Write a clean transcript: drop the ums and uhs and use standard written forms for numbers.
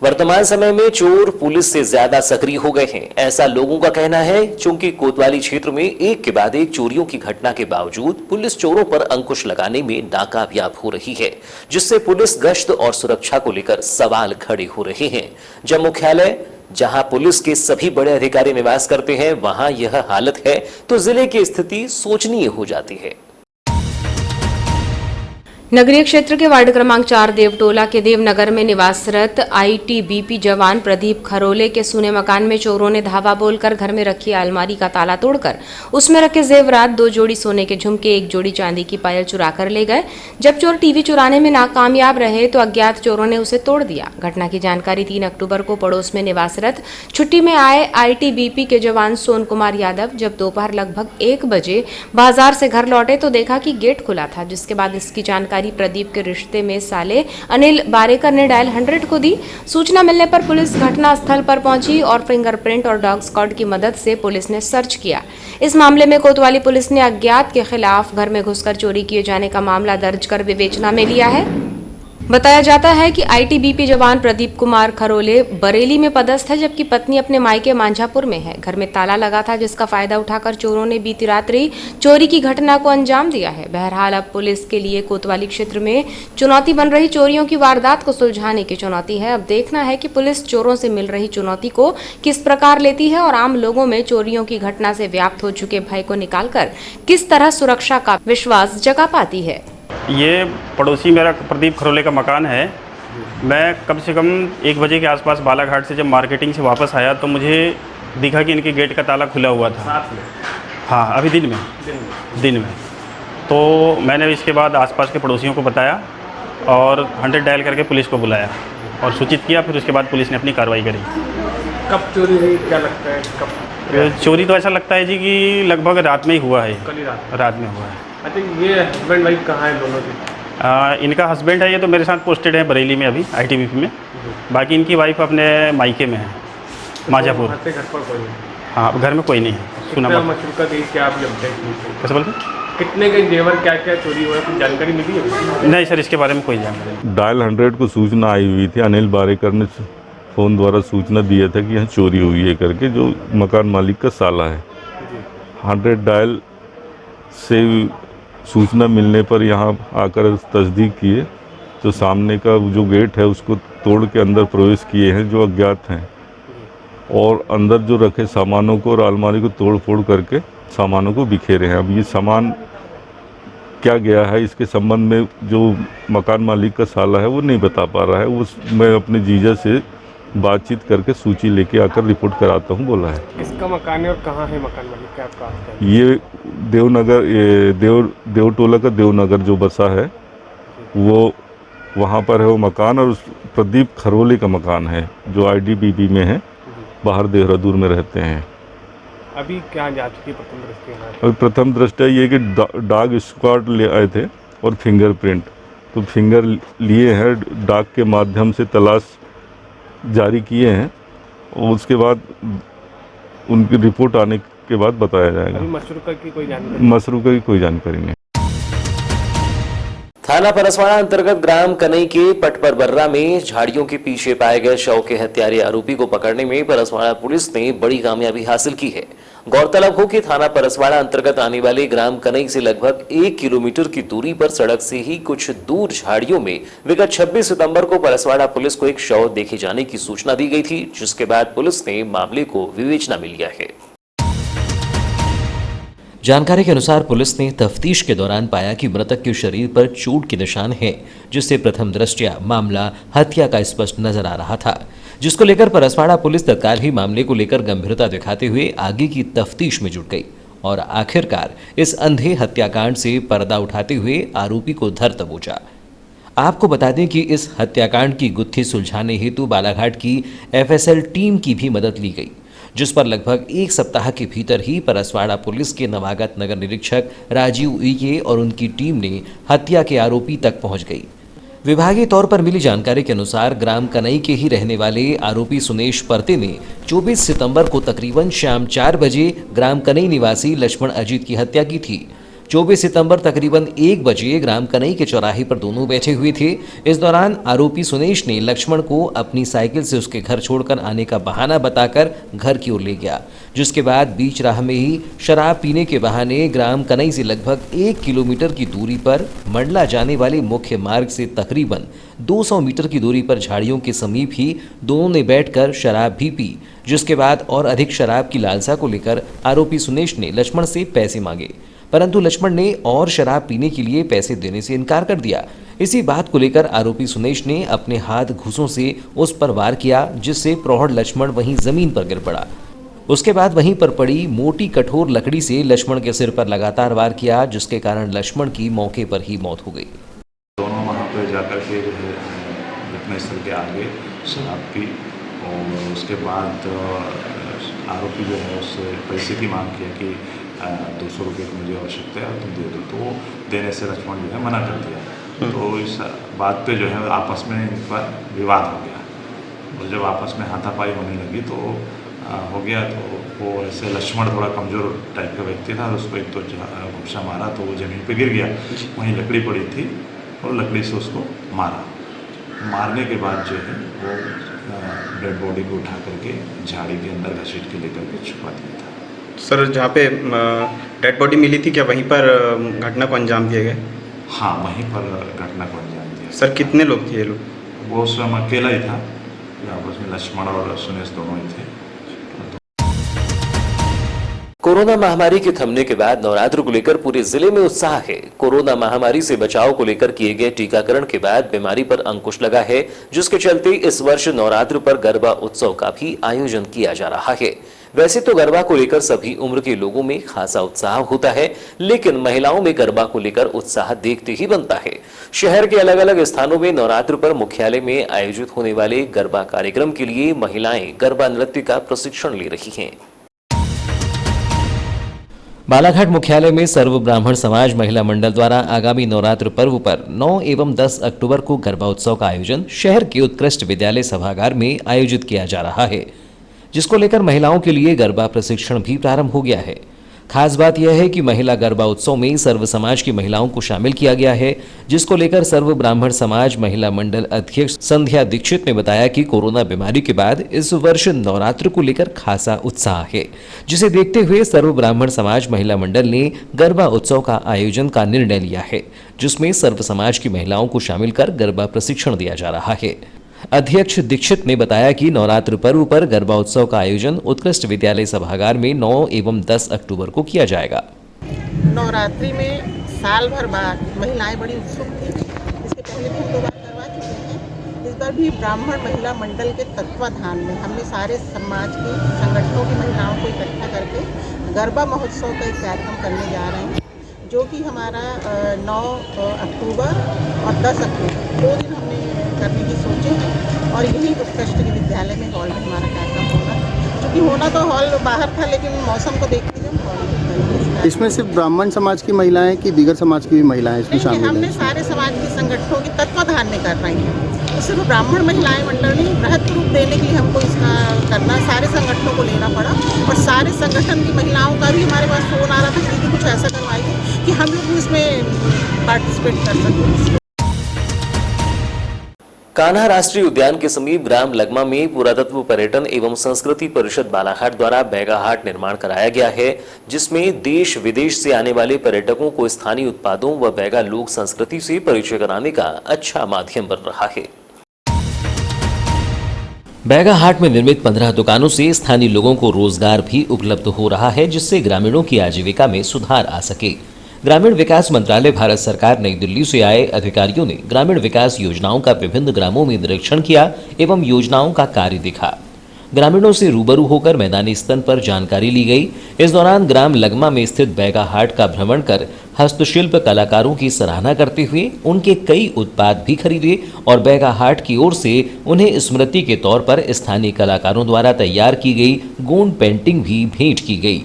वर्तमान समय में चोर पुलिस से ज्यादा सक्रिय हो गए हैं, ऐसा लोगों का कहना है। चूंकि कोतवाली क्षेत्र में एक के बाद एक चोरियों की घटना के बावजूद पुलिस चोरों पर अंकुश लगाने में नाकामयाब हो रही है, जिससे पुलिस गश्त और सुरक्षा को लेकर सवाल खड़े हो रहे हैं। जब मुख्यालय जहां पुलिस के सभी बड़े अधिकारी निवास करते हैं वहां यह हालत है तो जिले की स्थिति सोचनीय हो जाती है। नगरीय क्षेत्र के वार्ड क्रमांक 4 देवटोला के देवनगर में निवासरत आईटीबीपी जवान प्रदीप खरोले के सूने मकान में चोरों ने धावा बोलकर घर में रखी अलमारी का ताला तोड़कर उसमें रखे जेवरात, 2 जोड़ी सोने के झुमके, 1 जोड़ी चांदी की पायल चुरा कर ले गए। जब चोर टीवी चुराने में नाकामयाब रहे तो अज्ञात चोरों ने उसे तोड़ दिया। घटना की जानकारी 3 अक्टूबर को पड़ोस में निवासरत छुट्टी में आए आईटीबीपी के जवान सोन कुमार यादव जब दोपहर लगभग 1 बजे बाजार से घर लौटे तो देखा कि गेट खुला था, जिसके बाद इसकी जानकारी प्रदीप के रिश्ते में साले अनिल बारेकर ने डायल 100 को दी। सूचना मिलने पर पुलिस घटना स्थल पर पहुंची और फिंगरप्रिंट और डॉग स्क्वाड की मदद से पुलिस ने सर्च किया। इस मामले में कोतवाली पुलिस ने अज्ञात के खिलाफ घर में घुसकर चोरी किए जाने का मामला दर्ज कर विवेचना में लिया है। बताया जाता है कि आईटीबीपी जवान प्रदीप कुमार खरोले बरेली में पदस्थ है, जबकि पत्नी अपने मायके मांझापुर में है। घर में ताला लगा था, जिसका फायदा उठाकर चोरों ने बीती रात्रि चोरी की घटना को अंजाम दिया है। बहरहाल अब पुलिस के लिए कोतवाली क्षेत्र में चुनौती बन रही चोरियों की वारदात को सुलझाने की चुनौती है। अब देखना है कि पुलिस चोरों से मिल रही चुनौती को किस प्रकार लेती है और आम लोगों में चोरियों की घटना से व्याप्त हो चुके भय को निकालकर किस तरह सुरक्षा का विश्वास जगा पाती है। ये पड़ोसी मेरा प्रदीप खरोले का मकान है। मैं कम से कम 1 बजे के आसपास बालाघाट से जब मार्केटिंग से वापस आया तो मुझे दिखा कि इनके गेट का ताला खुला हुआ था। हाँ, अभी दिन में तो मैंने इसके बाद आसपास के पड़ोसियों को बताया और 100 डायल करके पुलिस को बुलाया और सूचित किया। फिर उसके बाद पुलिस ने अपनी कार्रवाई करी। कब चोरी हुई, क्या लगता है कब? चोरी तो ऐसा लगता है जी कि लगभग रात में ही हुआ है। कल ही रात में हुआ है। अच्छा, ये हस्बैंड वाइफ कहाँ है दोनों के? इनका हस्बैंड है, ये तो मेरे साथ पोस्टेड है बरेली में अभी आईटीबीपी में। बाकी इनकी वाइफ अपने मायके में है मांझापुर। घर पर कोई नहीं? हाँ, घर में कोई नहीं है। सुना मशरूका गई क्या आप जब कैसे बोलते? कितने के जेवर क्या क्या चोरी हुआ, कुछ जानकारी मिली है? नहीं सर, इसके बारे में कोई जानकारी। डायल 100 को सूचना आई हुई थी। अनिल बारेकर ने फ़ोन द्वारा सूचना दिया था कि यहाँ चोरी हुई है करके, जो मकान मालिक का साला है। 100 डायल से सूचना मिलने पर यहाँ आकर तस्दीक किए तो सामने का जो गेट है उसको तोड़ के अंदर प्रवेश किए हैं जो अज्ञात हैं, और अंदर जो रखे सामानों को और अलमारी को तोड़ फोड़ करके सामानों को बिखेरे हैं। अब ये सामान क्या गया है इसके संबंध में जो मकान मालिक का साला है वो नहीं बता पा रहा है। वो मैं अपने जीजा से बातचीत करके सूची लेके आकर रिपोर्ट कराता हूँ बोला है। किसका मकान है और कहाँ है मकान मालिक का आपका? ये देवनगर, देवटोला का देवनगर जो बसा है वो वहाँ पर है वो मकान, और उस प्रदीप खरोले का मकान है जो आईटीबीपी में है, बाहर देहरादून में रहते हैं। अभी क्या जांच की प्रथम दृष्टया? और प्रथम दृष्टया ये कि डॉग स्क्वाड ले आए थे और फिंगरप्रिंट, तो फिंगर लिए हैं, डॉग के माध्यम से तलाश जारी किए हैं और उसके बाद उनकी रिपोर्ट आने के बाद बताया जाएगा। अभी मशरूका की कोई जानकारी? मशरूका की कोई जानकारी नहीं। थाना परसवाड़ा अंतर्गत ग्राम कनई के पटपर बर्रा में झाड़ियों के पीछे पाए गए शव के हत्यारे आरोपी को पकड़ने में परसवाड़ा पुलिस ने बड़ी कामयाबी हासिल की है। गौरतलब हो कि थाना परसवाड़ा अंतर्गत आने वाले ग्राम कनई से लगभग 1 किलोमीटर की दूरी पर सड़क से ही कुछ दूर झाड़ियों में विगत 26 सितंबर को परसवाड़ा पुलिस को एक शव देखे जाने की सूचना दी गई थी, जिसके बाद पुलिस ने मामले को विवेचना में लिया है। जानकारी के अनुसार पुलिस ने तफ्तीश के दौरान पाया कि मृतक के शरीर पर चोट के निशान हैं, जिससे प्रथम दृष्टया मामला हत्या का स्पष्ट नजर आ रहा था, जिसको लेकर परसवाड़ा पुलिस तत्काल ही मामले को लेकर गंभीरता दिखाते हुए आगे की तफ्तीश में जुट गई और आखिरकार इस अंधे हत्याकांड से पर्दा उठाते हुए आरोपी को धर दबोचा। आपको बता दें कि इस हत्याकांड की गुत्थी सुलझाने हेतु बालाघाट की एफएसएल टीम की भी मदद ली गई, जिस पर लगभग 1 सप्ताह के भीतर ही परसवाड़ा पुलिस के नवागत नगर निरीक्षक राजीव उइके और उनकी टीम ने हत्या के आरोपी तक पहुंच गई। विभागीय तौर पर मिली जानकारी के अनुसार ग्राम कनई के ही रहने वाले आरोपी सुनेश परते ने 24 सितंबर को तकरीबन शाम 4 बजे ग्राम कनई निवासी लक्ष्मण अजीत की हत्या की थी। 24 सितंबर तकरीबन 1 बजे ग्राम कनई के चौराहे पर दोनों बैठे हुए थे। इस दौरान आरोपी सुनेश ने लक्ष्मण को अपनी साइकिल से उसके घर छोड़कर आने का बहाना बताकर घर की ओर ले गया, जिसके बाद बीच राह में ही शराब पीने के बहाने ग्राम कनई से लगभग 1 किलोमीटर की दूरी पर मंडला जाने वाले मुख्य मार्ग से तकरीबन 200 मीटर की दूरी पर झाड़ियों के समीप ही दोनों ने बैठकर शराब भी पी, जिसके बाद और अधिक शराब की लालसा को लेकर आरोपी सुनेश ने लक्ष्मण से पैसे मांगे, परंतु लक्ष्मण ने और शराब पीने के लिए पैसे देने से इनकार कर दिया। इसी बात को लेकर आरोपी सुनेश ने अपने हाथ घूंसों से उस पर वार किया, जिससे प्रौढ़ लक्ष्मण वहीं जमीन पर गिर पड़ा। उसके बाद वहीं पर पड़ी मोटी कठोर लकड़ी से लक्ष्मण के सिर पर लगातार वार किया, जिसके कारण लक्ष्मण की मौके पर ही मौत हो गई। दोनों वहाँ पर जाकर के जो है घटनास्थल के आगे शराब पी और उसके बाद आरोपी जो है उससे पैसे की मांग किया कि 200 रुपये की मुझे आवश्यकता है, तुम दे दो। तो देने से लक्ष्मण जो है मना कर दिया। तो इस बात पे जो है आपस में इनका विवाद हो गया और जब आपस में हाथापाई होने लगी तो हो गया। तो वो ऐसे लक्ष्मण थोड़ा कमज़ोर टाइप का व्यक्ति था, उसको एक तो घुसा मारा तो वो ज़मीन पे गिर गया। वहीं लकड़ी पड़ी थी और लकड़ी से उसको मारा। मारने के बाद जो है वो डेड बॉडी को उठा करके झाड़ी के अंदर घसीट के लेकर के छुपा दिया था। सर, जहाँ पे डेड बॉडी मिली थी, क्या वहीं पर घटना को अंजाम दिया गया? हाँ, वहीं पर घटना को अंजाम दिया। सर, कितने लोग थे ये लोग? वो उस समय अकेला ही था, आपस में लक्ष्मण और सुनेश दोनों ही थे। कोरोना महामारी के थमने के बाद नवरात्र को लेकर पूरे जिले में उत्साह है। कोरोना महामारी से बचाव को लेकर किए गए टीकाकरण के बाद बीमारी पर अंकुश लगा है, जिसके चलते इस वर्ष नवरात्र पर गरबा उत्सव का भी आयोजन किया जा रहा है। वैसे तो गरबा को लेकर सभी उम्र के लोगों में खासा उत्साह होता है, लेकिन महिलाओं में गरबा को लेकर उत्साह देखते ही बनता है। शहर के अलग अलग स्थानों में नवरात्र पर मुख्यालय में आयोजित होने वाले गरबा कार्यक्रम के लिए महिलाएं गरबा नृत्य का प्रशिक्षण ले रही हैं। बालाघाट मुख्यालय में सर्व ब्राह्मण समाज महिला मंडल द्वारा आगामी नवरात्र पर्व पर 9 एवं 10 अक्टूबर को गरबा उत्सव का आयोजन शहर के उत्कृष्ट विद्यालय सभागार में आयोजित किया जा रहा है, जिसको लेकर महिलाओं के लिए गरबा प्रशिक्षण भी प्रारंभ हो गया है। खास बात यह है कि महिला गरबा उत्सव में सर्व समाज की महिलाओं को शामिल किया गया है, जिसको लेकर सर्व ब्राह्मण समाज महिला मंडल अध्यक्ष संध्या दीक्षित ने बताया कि कोरोना बीमारी के बाद इस वर्ष नवरात्र को लेकर खासा उत्साह है, जिसे देखते हुए सर्व ब्राह्मण समाज महिला मंडल ने गरबा उत्सव का आयोजन का निर्णय लिया है, जिसमें सर्व समाज की महिलाओं को शामिल कर गरबा प्रशिक्षण दिया जा रहा है। अध्यक्ष दीक्षित ने बताया कि नवरात्र पर्व पर गरबा उत्सव का आयोजन उत्कृष्ट विद्यालय सभागार में 9 एवं 10 अक्टूबर को किया जाएगा। नवरात्रि में साल भर बाद महिलाएं बड़ी उत्सुक थी। इसके पहले भी 2 बार करवा चुके हैं। इस बार भी ब्राह्मण महिला मंडल के तत्वाधान में हमने सारे समाज की संगठनों की महिलाओं को इकट्ठा करके गरबा महोत्सव का एक कार्यक्रम करने जा रहे हैं, जो कि हमारा 9 अक्टूबर और 10 अक्टूबर 2 दिन हमने करने की सोचे हैं और यही उत्कृष्ट के विद्यालय में हॉल में हमारा कार्यक्रम होगा। क्योंकि होना तो हॉल बाहर था, लेकिन मौसम को देखते हुए हॉल। इसमें सिर्फ ब्राह्मण समाज की महिलाएं कि दीगर समाज की भी महिलाएं इसमें शामिल हैं? हमने सारे समाज के संगठनों के तत्वाधान में कर रही हैं। तो सिर्फ ब्राह्मण महिलाएं मंडल नहीं, बृहद रूप देने के लिए हमको इसका करना, सारे संगठनों को लेना पड़ा और सारे संगठन की महिलाओं का भी हमारे पास फोन आ रहा था कि कुछ ऐसा करवाइए कि हम लोग इसमें पार्टिसिपेट कर सकें। कान्हा राष्ट्रीय उद्यान के समीप ग्राम लगमा में पुरातत्व पर्यटन एवं संस्कृति परिषद बालाघाट द्वारा बैगा हाट निर्माण कराया गया है, जिसमें देश विदेश से आने वाले पर्यटकों को स्थानीय उत्पादों व बैगा लोक संस्कृति से परिचय कराने का अच्छा माध्यम बन रहा है। बैगा हाट में निर्मित 15 दुकानों से स्थानीय लोगों को रोजगार भी उपलब्ध हो रहा है, जिससे ग्रामीणों की आजीविका में सुधार आ सके। ग्रामीण विकास मंत्रालय भारत सरकार नई दिल्ली से आए अधिकारियों ने ग्रामीण विकास योजनाओं का विभिन्न ग्रामों में निरीक्षण किया एवं योजनाओं का कार्य देखा। ग्रामीणों से रूबरू होकर मैदानी स्तर पर जानकारी ली गई। इस दौरान ग्राम लगमा में स्थित बैगा हाट का भ्रमण कर हस्तशिल्प कलाकारों की सराहना करते हुए उनके कई उत्पाद भी खरीदे और बैगा हाट की ओर से उन्हें स्मृति के तौर पर स्थानीय कलाकारों द्वारा तैयार की गई गोंड पेंटिंग भी भेंट की गई।